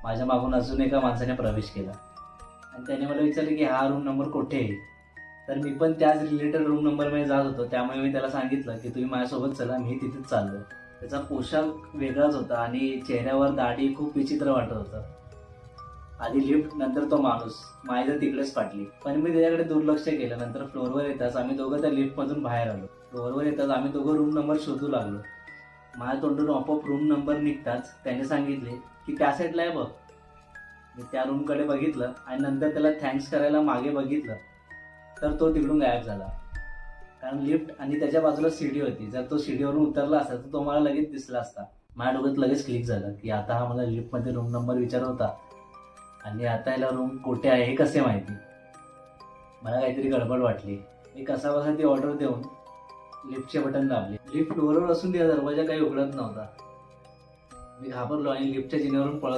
माझ्या मागून अजून एका माणसाने प्रवेश केला आणि त्याने मला विचारलं की हा रूम नंबर कुठे आहे. तर मी पण त्याच रिलेटेड रूम नंबरमध्ये जात होतो, त्यामुळे मी त्याला सांगितलं की तुम्ही माझ्यासोबत चला, मी तिथेच चाललो. त्याचा पोशाख वेगळाच होता आणि चेहऱ्यावर दाढी खूप विचित्र वाटत होतं. आधी लिफ्ट, नंतर तो माणूस. माझी तर तिकडेच फाटली, पण मी त्याच्याकडे दुर्लक्ष केलं. नंतर फ्लोअरवर येताच आम्ही दोघं त्या लिफ्टमधून बाहेर आलो. फ्लोअरवर येताच आम्ही दोघं रूम नंबर शोधू लागलो. माझ्या तोंडून आपोआप रूम नंबर निघताच त्याने सांगितले की त्या साईडला आहे बघ. मी त्या रूमकडे बघितलं आणि नंतर त्याला थँक्स करायला मागे बघितलं, तर तो तिकडून गायब झाला. कारण लिफ्ट आणि त्याच्या बाजूला सीडी होती. जर तो सीडीवरून उतरला असता तर तो मला लगेच दिसला असता. माझ्या डोक्यात लगेच क्लिक झालं की आता हा मला लिफ्टमध्ये रूम नंबर विचारत होता आणि आता याला रूम कुठे आहे हे कसे माहिती. मला काहीतरी गडबड वाटली. मी कसाबसा ती ऑर्डर देऊन लिफ्टचे बटन दाबले. लिफ्ट डोअरवर असून दरवाजा काही उघडत नव्हता. मी घाबरलो आणि लिफ्टच्या जिन्यावरून पळत